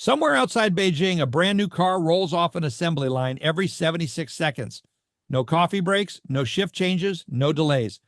Somewhere outside Beijing, a brand new car rolls off an assembly line every 76 seconds. No coffee breaks, no shift changes, no delays.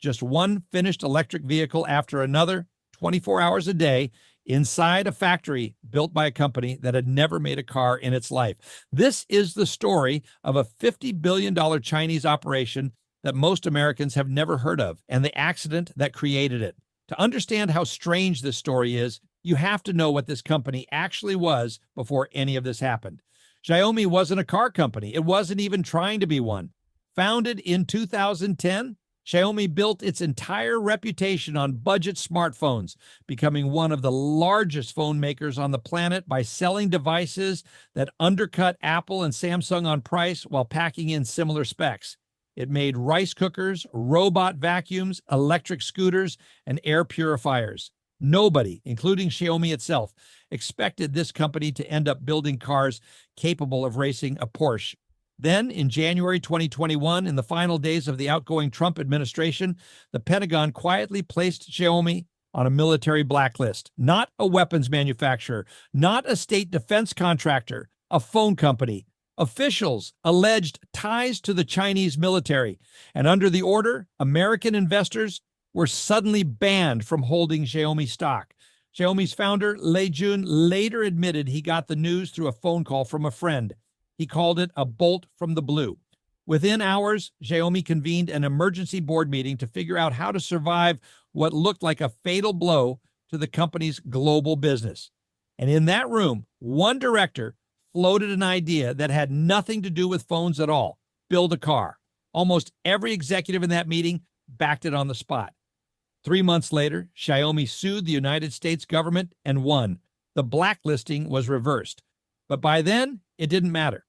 Just one finished electric vehicle after another, 24 hours a day, inside a factory built by a company that had never made a car in its life. This is the story of a $50 billion Chinese operation that most Americans have never heard of, and the accident that created it. To understand how strange this story is, you have to know what this company actually was before any of this happened. Xiaomi wasn't a car company. It wasn't even trying to be one. Founded in 2010, Xiaomi built its entire reputation on budget smartphones, becoming one of the largest phone makers on the planet by selling devices that undercut Apple and Samsung on price while packing in similar specs. It made rice cookers, robot vacuums, electric scooters, and air purifiers. Nobody, including Xiaomi itself, expected this company to end up building cars capable of racing a Porsche. Then, in January 2021, in the final days of the outgoing Trump administration, the Pentagon quietly placed Xiaomi on a military blacklist. Not a weapons manufacturer, not a state defense contractor, a phone company. Officials alleged ties to the Chinese military, and under the order, American investors were suddenly banned from holding Xiaomi stock. Xiaomi's founder, Lei Jun, later admitted he got the news through a phone call from a friend. He called it a bolt from the blue. Within hours, Xiaomi convened an emergency board meeting to figure out how to survive what looked like a fatal blow to the company's global business. And in that room, one director floated an idea that had nothing to do with phones at all: build a car. Almost every executive in that meeting backed it on the spot. 3 months later, Xiaomi sued the United States government and won. The blacklisting was reversed. But by then, it didn't matter.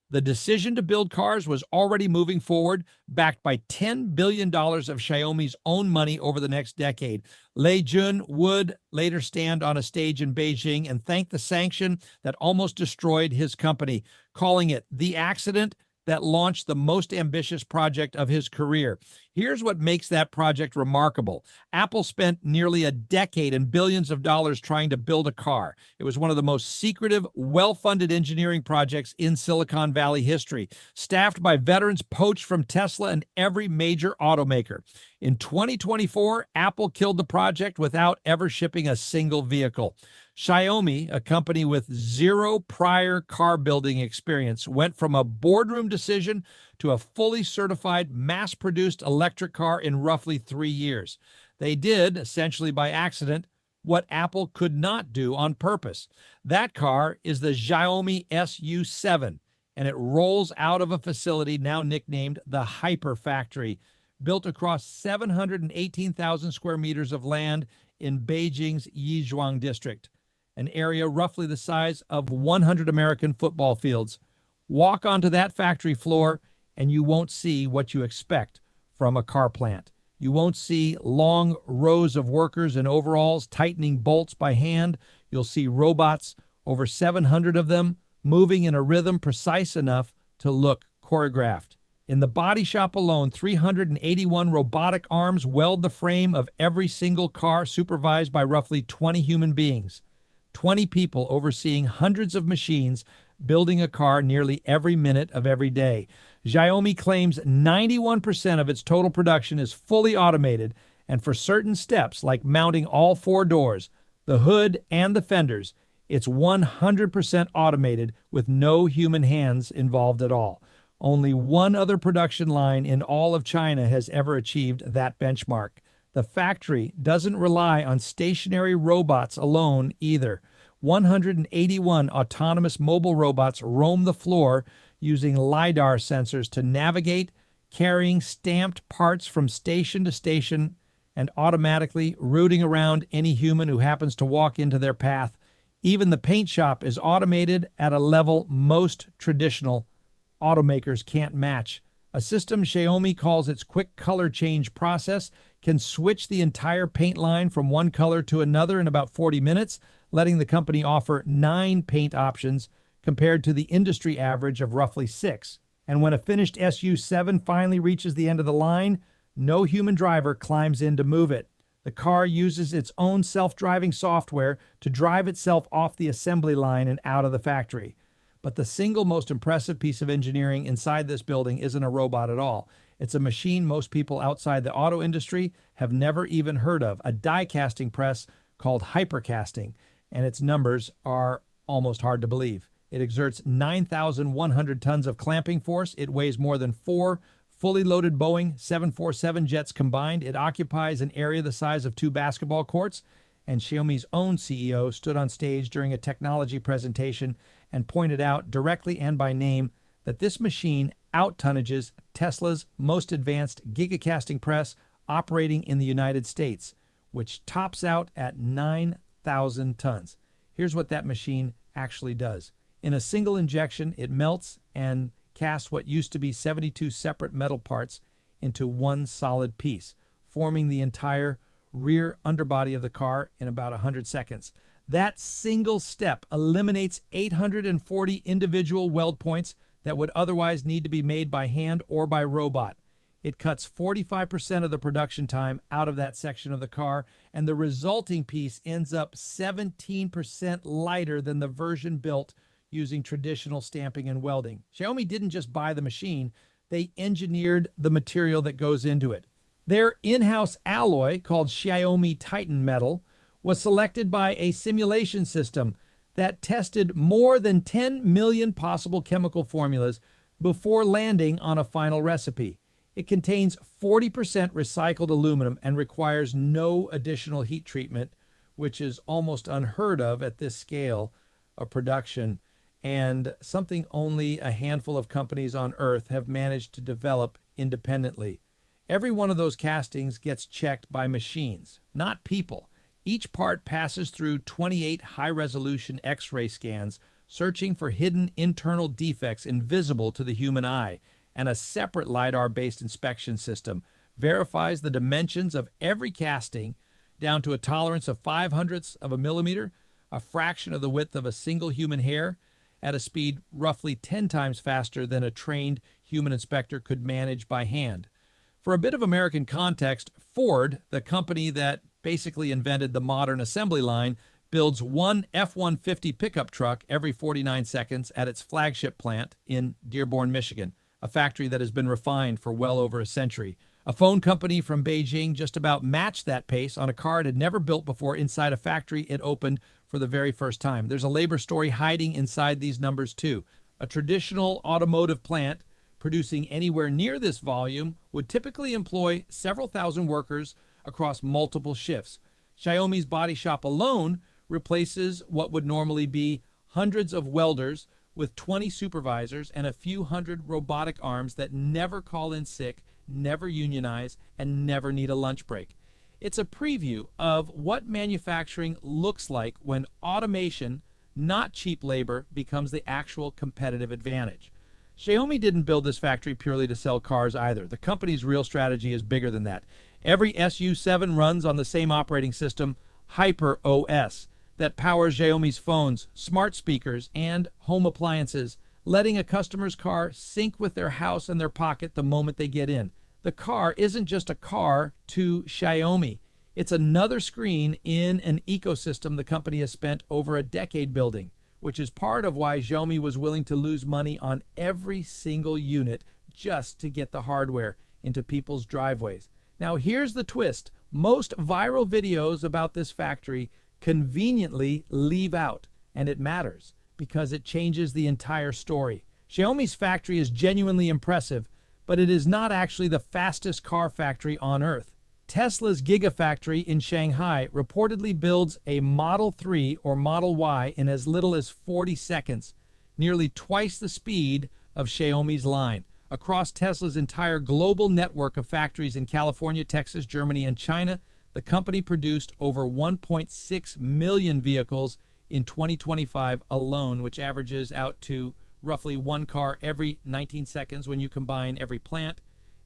The decision to build cars was already moving forward, backed by $10 billion of Xiaomi's own money over the next decade. Lei Jun would later stand on a stage in Beijing and thank the sanction that almost destroyed his company, calling it the accident that launched the most ambitious project of his career. Here's what makes that project remarkable. Apple spent nearly a decade and billions of dollars trying to build a car. It was one of the most secretive, well-funded engineering projects in Silicon Valley history, staffed by veterans poached from Tesla and every major automaker. In 2024, Apple killed the project without ever shipping a single vehicle. Xiaomi, a company with zero prior car building experience, went from a boardroom decision to a fully certified, mass-produced electric car in roughly 3 years. They did, essentially by accident, what Apple could not do on purpose. That car is the Xiaomi SU7, and it rolls out of a facility now nicknamed the HyperFactory, built across 718,000 square meters of land in Beijing's Yizhuang district, an area roughly the size of 100 American football fields. Walk onto that factory floor and you won't see what you expect from a car plant. You won't see long rows of workers in overalls tightening bolts by hand. You'll see robots, over 700 of them, moving in a rhythm precise enough to look choreographed. In the body shop alone, 381 robotic arms weld the frame of every single car, supervised by roughly 20 human beings. 20 people overseeing hundreds of machines, building a car nearly every minute of every day. Xiaomi claims 91% of its total production is fully automated, and for certain steps like mounting all 4 doors, the hood, and the fenders, it's 100% automated with no human hands involved at all. Only one other production line in all of China has ever achieved that benchmark. The factory doesn't rely on stationary robots alone either. 181 autonomous mobile robots roam the floor using LiDAR sensors to navigate, carrying stamped parts from station to station, and automatically routing around any human who happens to walk into their path. Even the paint shop is automated at a level most traditional automakers can't match. A system Xiaomi calls its quick color change process can switch the entire paint line from one color to another in about 40 minutes, letting the company offer 9 paint options compared to the industry average of roughly 6. And when a finished SU7 finally reaches the end of the line, no human driver climbs in to move it. The car uses its own self-driving software to drive itself off the assembly line and out of the factory. But the single most impressive piece of engineering inside this building isn't a robot at all. It's a machine most people outside the auto industry have never even heard of, a die casting press called hypercasting, and its numbers are almost hard to believe. It exerts 9,100 tons of clamping force. It weighs more than 4 fully loaded Boeing 747 jets combined. It occupies an area the size of 2 basketball courts. And Xiaomi's own CEO stood on stage during a technology presentation and pointed out directly and by name that this machine out-tonnages Tesla's most advanced gigacasting press operating in the United States, which tops out at 9,000 tons. Here's what that machine actually does. In a single injection, it melts and casts what used to be 72 separate metal parts into one solid piece, forming the entire rear underbody of the car in about 100 seconds. That single step eliminates 840 individual weld points that would otherwise need to be made by hand or by robot. It cuts 45% of the production time out of that section of the car, and the resulting piece ends up 17% lighter than the version built using traditional stamping and welding. Xiaomi didn't just buy the machine, they engineered the material that goes into it. Their in-house alloy, called Xiaomi Titan Metal, was selected by a simulation system that tested more than 10 million possible chemical formulas before landing on a final recipe. It contains 40% recycled aluminum and requires no additional heat treatment, which is almost unheard of at this scale of production, and something only a handful of companies on Earth have managed to develop independently. Every one of those castings gets checked by machines, not people. Each part passes through 28 high-resolution X-ray scans, searching for hidden internal defects invisible to the human eye, and a separate LiDAR-based inspection system verifies the dimensions of every casting down to a tolerance of 0.05 of a millimeter, a fraction of the width of a single human hair, at a speed roughly 10 times faster than a trained human inspector could manage by hand. For a bit of American context, Ford, the company that basically invented the modern assembly line, builds one F-150 pickup truck every 49 seconds at its flagship plant in Dearborn, Michigan, a factory that has been refined for well over a century. A phone company from Beijing just about matched that pace on a car it had never built before inside a factory it opened for the very first time. There's a labor story hiding inside these numbers too. A traditional automotive plant producing anywhere near this volume would typically employ several thousand workers across multiple shifts. Xiaomi's body shop alone replaces what would normally be hundreds of welders with 20 supervisors and a few hundred robotic arms that never call in sick, never unionize, and never need a lunch break. It's a preview of what manufacturing looks like when automation, not cheap labor, becomes the actual competitive advantage. Xiaomi didn't build this factory purely to sell cars either. The company's real strategy is bigger than that. Every SU7 runs on the same operating system, HyperOS, that powers Xiaomi's phones, smart speakers, and home appliances, letting a customer's car sync with their house and their pocket the moment they get in. The car isn't just a car to Xiaomi. It's another screen in an ecosystem the company has spent over a decade building, which is part of why Xiaomi was willing to lose money on every single unit just to get the hardware into people's driveways. Now here's the twist. Most viral videos about this factory conveniently leave out, and it matters because it changes the entire story. Xiaomi's factory is genuinely impressive, but it is not actually the fastest car factory on Earth. Tesla's Gigafactory in Shanghai reportedly builds a Model 3 or Model Y in as little as 40 seconds, nearly twice the speed of Xiaomi's line. Across Tesla's entire global network of factories in California, Texas, Germany, and China, the company produced over 1.6 million vehicles in 2025 alone, which averages out to roughly one car every 19 seconds when you combine every plant.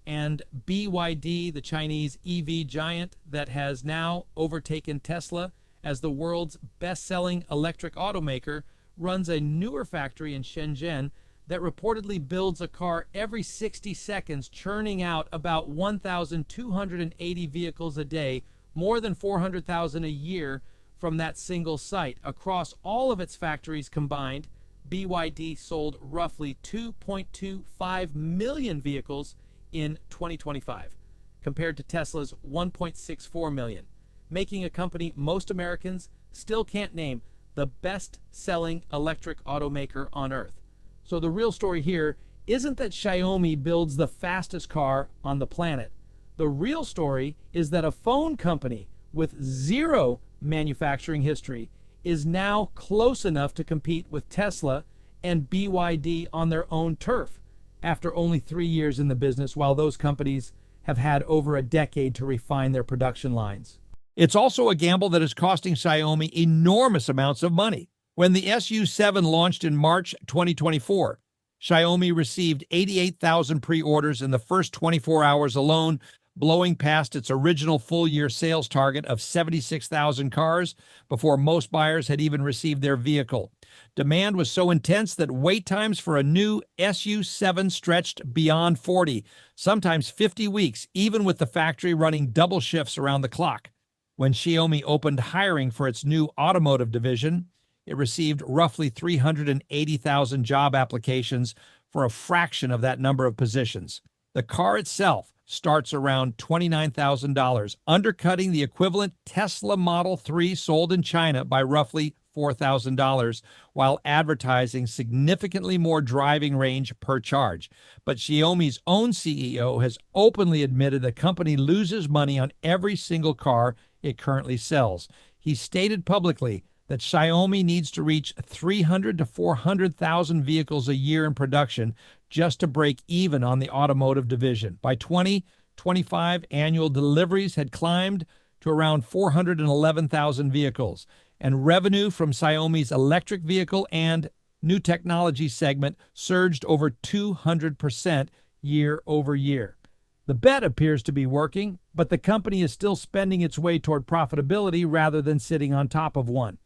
And BYD, the Chinese EV giant that has now overtaken Tesla as the world's best-selling electric automaker, runs a newer factory in Shenzhen that reportedly builds a car every 60 seconds, churning out about 1,280 vehicles a day more than 400,000 a year from that single site. Across all of its factories combined, BYD sold roughly 2.25 million vehicles in 2025, compared to Tesla's 1.64 million, making a company most Americans still can't name the best-selling electric automaker on Earth. So the real story here isn't that Xiaomi builds the fastest car on the planet. The real story is that a phone company with zero manufacturing history is now close enough to compete with Tesla and BYD on their own turf after only 3 years in the business, while those companies have had over a decade to refine their production lines. It's also a gamble that is costing Xiaomi enormous amounts of money. When the SU7 launched in March 2024, Xiaomi received 88,000 pre-orders in the first 24 hours alone, blowing past its original full-year sales target of 76,000 cars before most buyers had even received their vehicle. Demand was so intense that wait times for a new SU7 stretched beyond 40, sometimes 50 weeks, even with the factory running double shifts around the clock. When Xiaomi opened hiring for its new automotive division, it received roughly 380,000 job applications for a fraction of that number of positions. The car itself starts around $29,000, undercutting the equivalent Tesla Model 3 sold in China by roughly $4,000, while advertising significantly more driving range per charge. But Xiaomi's own CEO has openly admitted the company loses money on every single car it currently sells. He stated publicly that Xiaomi needs to reach 300 to 400,000 vehicles a year in production just to break even on the automotive division. By 2025, annual deliveries had climbed to around 411,000 vehicles, and revenue from Xiaomi's electric vehicle and new technology segment surged over 200% year over year. The bet appears to be working, but the company is still spending its way toward profitability rather than sitting on top of one.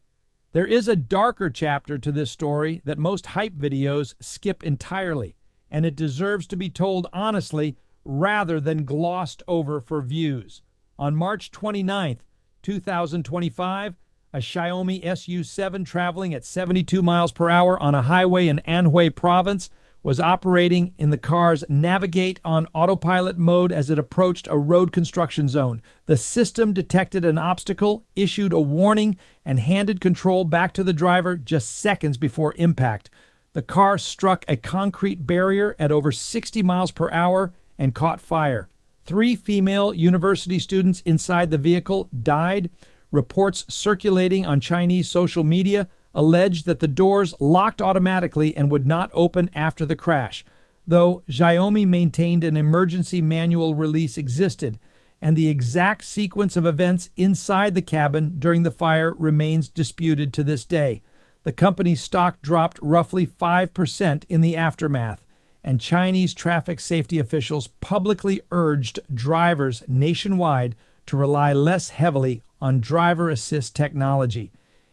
There is a darker chapter to this story that most hype videos skip entirely, and it deserves to be told honestly rather than glossed over for views. On March 29th, 2025, a Xiaomi SU7 traveling at 72 miles per hour on a highway in Anhui province was operating in the car's Navigate on autopilot mode as it approached a road construction zone. The system detected an obstacle, issued a warning, and handed control back to the driver just seconds before impact. The car struck a concrete barrier at over 60 miles per hour and caught fire. 3 female university students inside the vehicle died. Reports circulating on Chinese social media alleged that the doors locked automatically and would not open after the crash, though Xiaomi maintained an emergency manual release existed, and the exact sequence of events inside the cabin during the fire remains disputed to this day. The company's stock dropped roughly 5% in the aftermath, and Chinese traffic safety officials publicly urged drivers nationwide to rely less heavily on driver assist technology.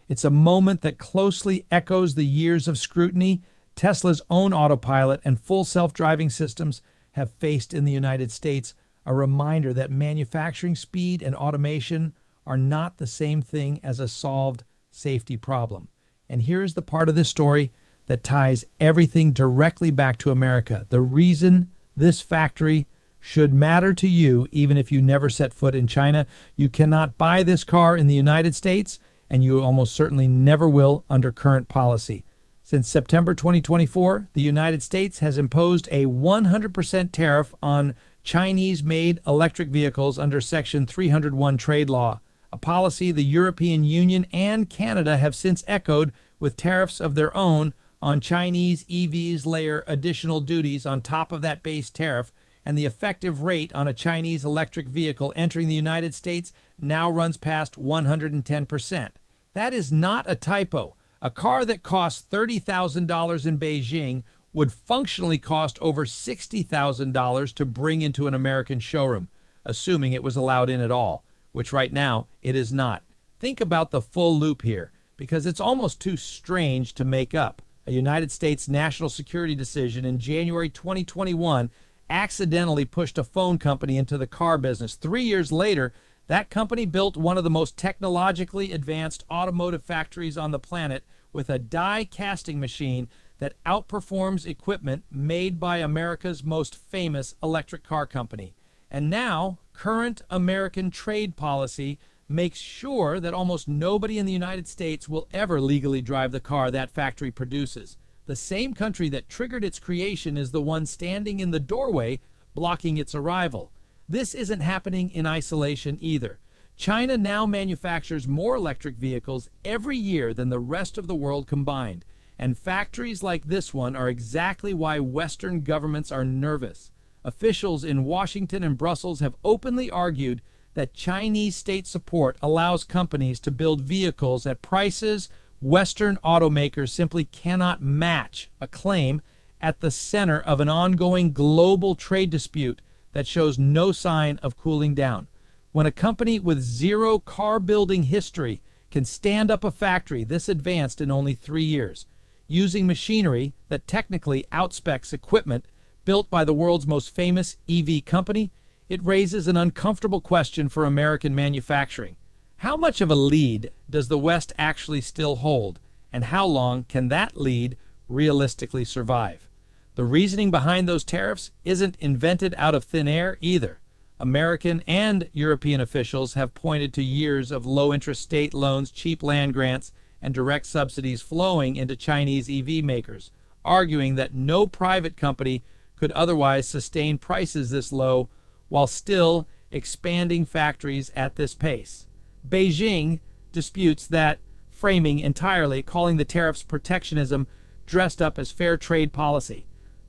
It's a moment that closely echoes the years of scrutiny Tesla's own autopilot and full self-driving systems have faced in the United States, a reminder that manufacturing speed and automation are not the same thing as a solved safety problem. And here is the part of this story that ties everything directly back to America. The reason this factory should matter to you, even if you never set foot in China. You cannot buy this car in the United States, and you almost certainly never will under current policy. Since September 2024, the United States has imposed a 100% tariff on Chinese-made electric vehicles under Section 301 trade law, a policy the European Union and Canada have since echoed with tariffs of their own on Chinese EVs layer additional duties on top of that base tariff, and the effective rate on a Chinese electric vehicle entering the United States now runs past 110%. That is not a typo. A car that costs $30,000 in Beijing would functionally cost over $60,000 to bring into an American showroom, assuming it was allowed in at all, which right now it is not. Think about the full loop here, because it's almost too strange to make up. A United States national security decision in January 2021 accidentally pushed a phone company into the car business. 3 years later, That company built one of the most technologically advanced automotive factories on the planet with a die casting machine that outperforms equipment made by America's most famous electric car company. And now, current American trade policy makes sure that almost nobody in the United States will ever legally drive the car that factory produces. The same country that triggered its creation is the one standing in the doorway blocking its arrival. This isn't happening in isolation either. China now manufactures more electric vehicles every year than the rest of the world combined. And factories like this one are exactly why Western governments are nervous. Officials in Washington and Brussels have openly argued that Chinese state support allows companies to build vehicles at prices Western automakers simply cannot match, a claim at the center of an ongoing global trade dispute that shows no sign of cooling down. When a company with zero car building history can stand up a factory this advanced in only 3 years, using machinery that technically outspecs equipment built by the world's most famous EV company, it raises an uncomfortable question for American manufacturing. How much of a lead does the West actually still hold, and how long can that lead realistically survive? The reasoning behind those tariffs isn't invented out of thin air either. American and European officials have pointed to years of low-interest state loans, cheap land grants, and direct subsidies flowing into Chinese EV makers, arguing that no private company could otherwise sustain prices this low while still expanding factories at this pace. Beijing disputes that framing entirely, calling the tariffs protectionism dressed up as fair trade policy.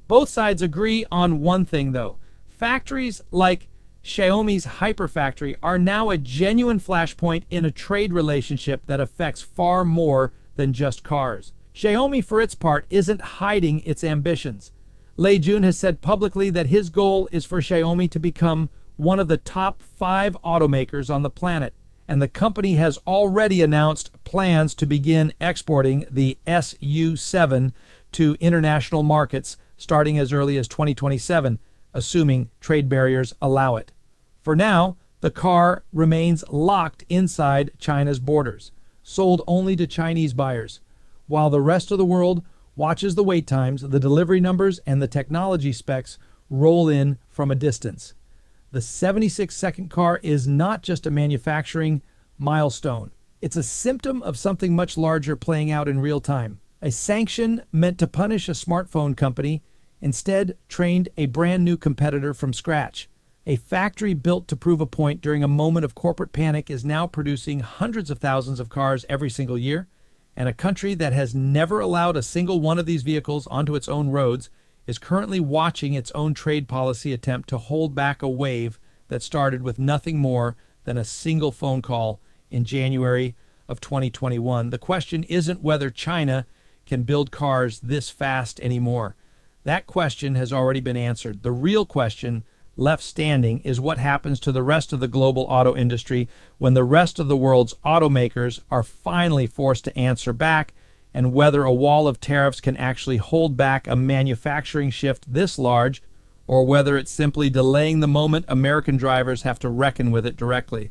Both sides agree on one thing, though. Factories like Xiaomi's HyperFactory are now a genuine flashpoint in a trade relationship that affects far more than just cars. Xiaomi, for its part, isn't hiding its ambitions. Lei Jun has said publicly that his goal is for Xiaomi to become one of the top 5 automakers on the planet, and the company has already announced plans to begin exporting the SU7 to international markets starting as early as 2027, assuming trade barriers allow it. For now, the car remains locked inside China's borders, sold only to Chinese buyers, while the rest of the world watches the wait times, the delivery numbers, and the technology specs roll in from a distance. The 76-second car is not just a manufacturing milestone. It's a symptom of something much larger playing out in real time. A sanction meant to punish a smartphone company instead trained a brand new competitor from scratch. A factory built to prove a point during a moment of corporate panic is now producing hundreds of thousands of cars every single year, and a country that has never allowed a single one of these vehicles onto its own roads is currently watching its own trade policy attempt to hold back a wave that started with nothing more than a single phone call in January of 2021. The question isn't whether China can build cars this fast anymore. That question has already been answered. The real question left standing is what happens to the rest of the global auto industry when the rest of the world's automakers are finally forced to answer back, and whether a wall of tariffs can actually hold back a manufacturing shift this large, or whether it's simply delaying the moment American drivers have to reckon with it directly.